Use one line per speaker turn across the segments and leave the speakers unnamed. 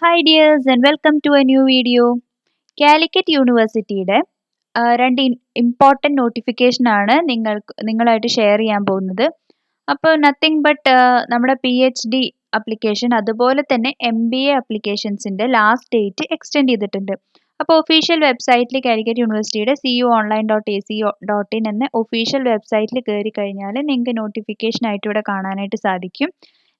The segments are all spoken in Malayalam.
Hi dears and welcome to a new video. Calicut യൂണിവേഴ്സിറ്റിയുടെ രണ്ട് ഇമ്പോർട്ടൻറ്റ് നോട്ടിഫിക്കേഷൻ ആണ് നിങ്ങളായിട്ട് ഷെയർ ചെയ്യാൻ പോകുന്നത്. അപ്പോൾ നത്തിങ് ബട്ട് നമ്മുടെ PhD അപ്ലിക്കേഷൻ അതുപോലെ തന്നെ MBA അപ്ലിക്കേഷൻസിൻ്റെ ലാസ്റ്റ് ഡേറ്റ് എക്സ്റ്റെൻഡ് ചെയ്തിട്ടുണ്ട്. അപ്പോൾ ഒഫീഷ്യൽ വെബ്സൈറ്റിൽ കാലിക്കറ്റ് യൂണിവേഴ്സിറ്റിയുടെ cuonline.ac.in എന്ന ഒഫീഷ്യൽ വെബ്സൈറ്റിൽ കയറി കഴിഞ്ഞാൽ നിങ്ങൾക്ക് നോട്ടിഫിക്കേഷൻ ആയിട്ട് ഇവിടെ കാണാനായിട്ട് സാധിക്കും.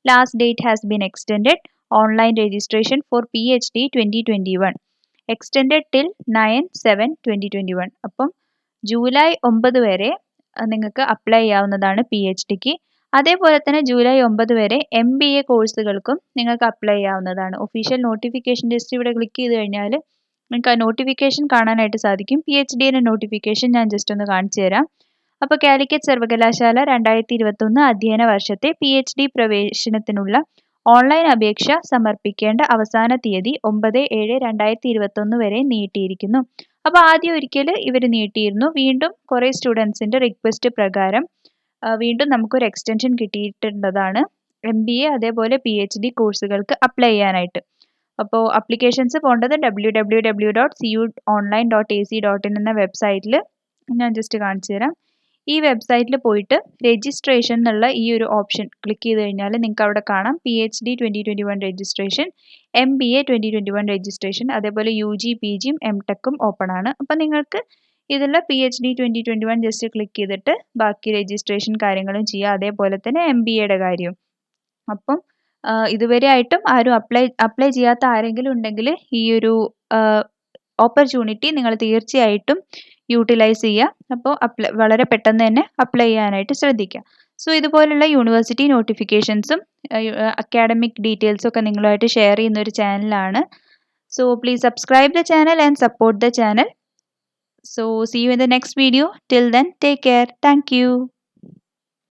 Last date has been extended. Online registration for PhD 2021 extended till 9/7/2021. അപ്പം ജൂലൈ 9 വരെ നിങ്ങൾക്ക് അപ്ലൈ ചെയ്യാവുന്നതാണ് PhDക്ക്. അതേപോലെ തന്നെ ജൂലൈ 9 വരെ MBA കോഴ്സുകൾക്കും നിങ്ങൾക്ക് അപ്ലൈ ചെയ്യാവുന്നതാണ്. ഒഫീഷ്യൽ നോട്ടിഫിക്കേഷൻ ജസ്റ്റ് ഇവിടെ ക്ലിക്ക് ചെയ്ത് കഴിഞ്ഞാൽ നിങ്ങൾക്ക് ആ നോട്ടിഫിക്കേഷൻ കാണാനായിട്ട് സാധിക്കും. PhDയുടെ നോട്ടിഫിക്കേഷൻ ഞാൻ ജസ്റ്റ് ഒന്ന് കാണിച്ചു തരാം. അപ്പോൾ കാലിക്കറ്റ് സർവകലാശാല 2021 അധ്യയന വർഷത്തെ PhD പ്രവേശനത്തിനുള്ള ഓൺലൈൻ അപേക്ഷ സമർപ്പിക്കേണ്ട അവസാന തീയതി 9/7/2021 വരെ നീട്ടിയിരിക്കുന്നു. അപ്പോൾ ആദ്യം ഒരിക്കൽ ഇവർ നീട്ടിയിരുന്നു. വീണ്ടും കുറേ സ്റ്റുഡൻസിൻ്റെ റിക്വസ്റ്റ് പ്രകാരം വീണ്ടും നമുക്കൊരു എക്സ്റ്റൻഷൻ കിട്ടിയിട്ടുള്ളതാണ് MBA അതേപോലെ PhD കോഴ്സുകൾക്ക് അപ്ലൈ ചെയ്യാനായിട്ട്. അപ്പോൾ അപ്ലിക്കേഷൻസ് പോകേണ്ടത് www.cuonline.ac.in എന്ന വെബ്സൈറ്റിൽ ഞാൻ ജസ്റ്റ് കാണിച്ചു തരാം. ഈ വെബ്സൈറ്റിൽ പോയിട്ട് രജിസ്ട്രേഷൻ എന്നുള്ള ഈ ഒരു ഓപ്ഷൻ ക്ലിക്ക് ചെയ്ത് കഴിഞ്ഞാൽ നിങ്ങൾക്ക് അവിടെ കാണാം PhD 2021 രജിസ്ട്രേഷൻ, MBA 2021 രജിസ്ട്രേഷൻ, അതേപോലെ UG PGയും MTechഉം ഓപ്പൺ ആണ്. അപ്പം നിങ്ങൾക്ക് ഇതിൽ PhD 2021 ജസ്റ്റ് ക്ലിക്ക് ചെയ്തിട്ട് ബാക്കി രജിസ്ട്രേഷൻ കാര്യങ്ങളും ചെയ്യുക. അതേപോലെ തന്നെ MBAയുടെ കാര്യവും. അപ്പം ഇതുവരെ ആയിട്ടും ആരും അപ്ലൈ ചെയ്യാത്ത ആരെങ്കിലും ഉണ്ടെങ്കിൽ ഈ ഒരു ഓപ്പർച്യൂണിറ്റി നിങ്ങൾ തീർച്ചയായിട്ടും യൂട്ടിലൈസ് ചെയ്യുക. അപ്പോൾ വളരെ പെട്ടെന്ന് തന്നെ അപ്ലൈ ചെയ്യാനായിട്ട് ശ്രദ്ധിക്കുക. സോ ഇതുപോലുള്ള യൂണിവേഴ്സിറ്റി നോട്ടിഫിക്കേഷൻസും അക്കാഡമിക് ഡീറ്റെയിൽസും ഒക്കെ നിങ്ങളുമായിട്ട് ഷെയർ ചെയ്യുന്ന ഒരു ചാനലാണ്. So please subscribe the channel and support the channel. So see you in the next video. Till then, take care. Thank you.